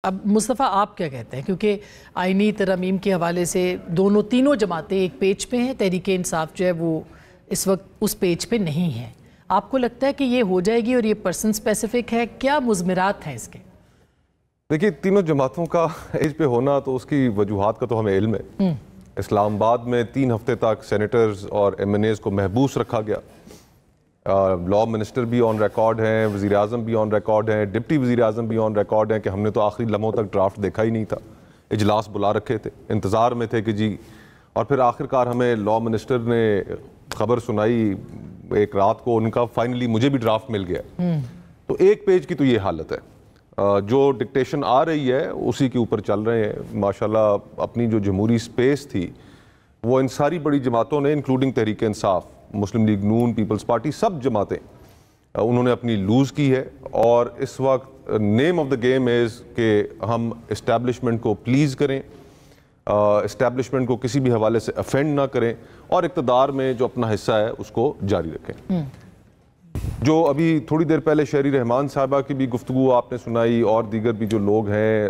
اب مصطفیٰ آپ کیا کہتے ہیں؟ کیونکہ آئینی ترامیم کے حوالے سے تینوں جماعتیں ایک پیج پہ ہیں، تحریک انصاف جو ہے وہ اس وقت اس پیج پہ نہیں ہے۔ آپ کو لگتا ہے کہ یہ ہو جائے گی اور یہ پرسن اسپیسیفک ہے؟ کیا مضمرات ہیں اس کے؟ دیکھیے، تینوں جماعتوں کا ایج پہ ہونا تو اس کی وجوہات کا تو ہمیں علم ہے۔ اسلام آباد میں 3 ہفتے تک سینیٹرز اور ایم این ایز کو محبوس رکھا گیا۔ لاء منسٹر بھی آن ریکارڈ ہیں، وزیر اعظم بھی آن ریکارڈ ہیں، ڈپٹی وزیر اعظم بھی آن ریکارڈ ہیں کہ ہم نے تو آخری لمحوں تک ڈرافٹ دیکھا ہی نہیں تھا، اجلاس بلا رکھے تھے، انتظار میں تھے کہ جی، اور پھر آخرکار ہمیں لاء منسٹر نے خبر سنائی ایک رات کو، ان کا فائنلی مجھے بھی ڈرافٹ مل گیا۔ تو ایک پیج کی تو یہ حالت ہے، جو ڈکٹیشن آ رہی ہے اسی کے اوپر چل رہے ہیں۔ ماشاءاللہ اپنی جو جمہوری سپیس تھی وہ ان ساری بڑی جماعتوں نے، انکلوڈنگ تحریک انصاف، مسلم لیگ نون، پیپلز پارٹی، سب جماعتیں انہوں نے اپنی لوز کی ہے۔ اور اس وقت name of the game is کہ ہم اسٹیبلشمنٹ کو پلیز کریں، اسٹیبلشمنٹ کو کسی بھی حوالے سے افینڈ نہ کریں، اور اقتدار میں جو اپنا حصہ ہے اس کو جاری رکھیں۔ جو ابھی تھوڑی دیر پہلے شہری رحمان صاحبہ کی بھی گفتگو آپ نے سنائی، اور دیگر بھی جو لوگ ہیں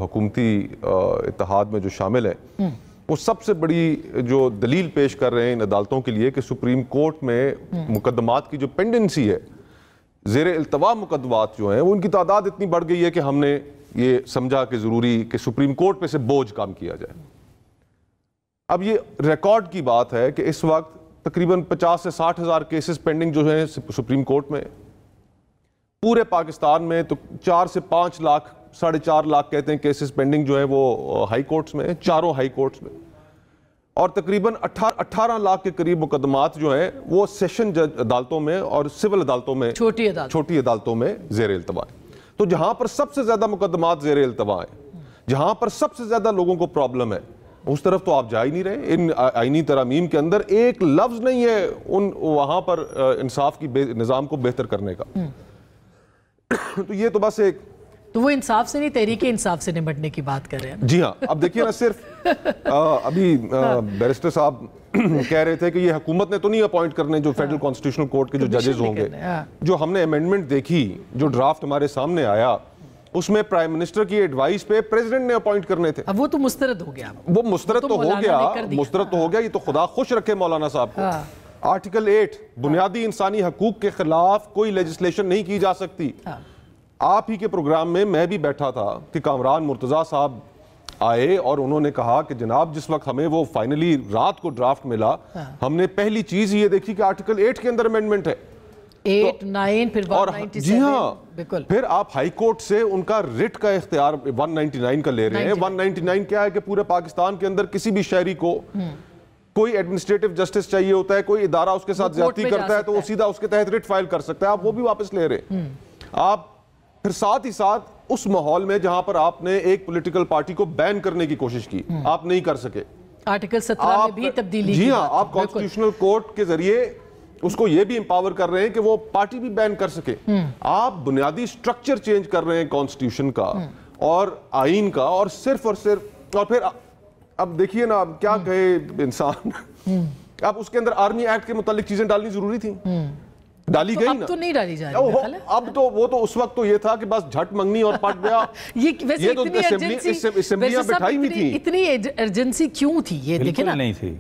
حکومتی اتحاد میں جو شامل ہیں، وہ سب سے بڑی جو دلیل پیش کر رہے ہیں ان عدالتوں کے لیے کہ سپریم کورٹ میں مقدمات کی جو پینڈنسی ہے، زیر التوا مقدمات جو ہیں، وہ ان کی تعداد اتنی بڑھ گئی ہے کہ ہم نے یہ سمجھا کہ ضروری کہ سپریم کورٹ پہ سے بوجھ کام کیا جائے۔ اب یہ ریکارڈ کی بات ہے کہ اس وقت تقریباً 50 سے 60 ہزار کیسز پینڈنگ جو ہیں سپریم کورٹ میں، پورے پاکستان میں تو 4 سے 5 لاکھ 4.5 لاکھ کہتے ہیں کیسز پینڈنگ جو ہیں وہ ہائی کورٹس میں ہیں، چاروں ہائی کورٹس میں، اور تقریباً 18 لاکھ کے قریب مقدمات جو ہیں وہ سیشن جج عدالتوں میں اور سول عدالتوں میں، چھوٹی عدالتوں میں زیر التوا ہیں۔ تو جہاں پر سب سے زیادہ مقدمات زیر التوا ہیں، جہاں پر سب سے زیادہ لوگوں کو پرابلم ہے، اس طرف تو آپ جا ہی نہیں رہے۔ ان آئینی ترامیم کے اندر ایک لفظ نہیں ہے وہاں پر انصاف کی نظام کو بہتر کرنے کا۔ تو یہ تو بس ایک، تو وہ انصاف سے نہیں، تحریک انصاف سے نمٹنے کی بات کر رہے ہیں۔ جی ہاں، اب دیکھیے نا، صرف ابھی بیرسٹر صاحب کہہ رہے تھے کہ یہ حکومت نے تو نہیں اپوائنٹ کرنے جو فیڈرل کانسٹیٹیوشنل کورٹ کے جو ججز ہوں گے۔ جو ہم نے امینڈمنٹ دیکھی، جو ڈرافٹ ہمارے سامنے آیا، اس میں پرائم منسٹر کی ایڈوائس پہ پریزیڈنٹ نے اپوائنٹ کرنے تھے۔ اب وہ تو مسترد ہو گیا، وہ مسترد تو ہو گیا، یہ تو خدا خوش رکھے مولانا صاحب کو۔ آرٹیکل 8 بنیادی انسانی حقوق کے خلاف کوئی لیجسلیشن نہیں کی جا سکتی۔ آپ ہی کے پروگرام میں بھی بیٹھا تھا کہ کامران مرتضیٰ صاحب آئے اور انہوں نے کہا کہ جناب جس وقت ہمیں وہ فائنلی رات کو ڈرافٹ ملا، ہم نے پہلی چیز یہ دیکھی کہ آرٹیکل 8 کے اندر امینڈمنٹ ہے، 8، 9، پھر 197۔ جی ہاں، پھر آپ ہائی کورٹ سے ان کا ریٹ کا اختیار 199 کا لے رہے ہیں۔ 199 کیا ہے کہ پورے پاکستان کے اندر کسی بھی شہری کو کوئی ایڈمنسٹریٹو جسٹس چاہیے ہوتا ہے، کوئی ادارہ اس کے ساتھ زیادتی کرتا ہے تو وہ سیدھا اس کے تحت ریٹ فائل کر سکتا ہے، آپ وہ بھی واپس لے رہے ہیں۔ آپ پھر ساتھ ہی ساتھ اس ماحول میں جہاں پر آپ نے ایک پولیٹیکل پارٹی کو بین کرنے کی کوشش کی، آپ نہیں کر سکے۔ آرٹیکل 17 میں بھی تبدیلی کی، جی ہاں، آپ کانسٹیٹیوشنل کورٹ کے ذریعے اس کو یہ بھی امپاور کر رہے ہیں کہ وہ پارٹی بھی بین کر سکے۔ آپ بنیادی سٹرکچر چینج کر رہے ہیں کانسٹیٹیوشن کا اور آئین کا، اور صرف اور پھر اب دیکھیے نا، اب کیا کہے انسان، اب اس کے اندر آرمی ایکٹ کے متعلق چیزیں ڈالنی ضروری تھیں، ڈالی گئی نا۔ اب تو نہیں ڈالی جا رہی، اب تو وہ تو اس وقت تو یہ تھا کہ بس جھٹ منگنی اور پٹ گیا۔ یہ تو اسمبلیاں بٹھائی ہوئی تھی۔ اتنی ارجنسی کیوں تھی یہ دیکھیں نا؟ نہیں تھی۔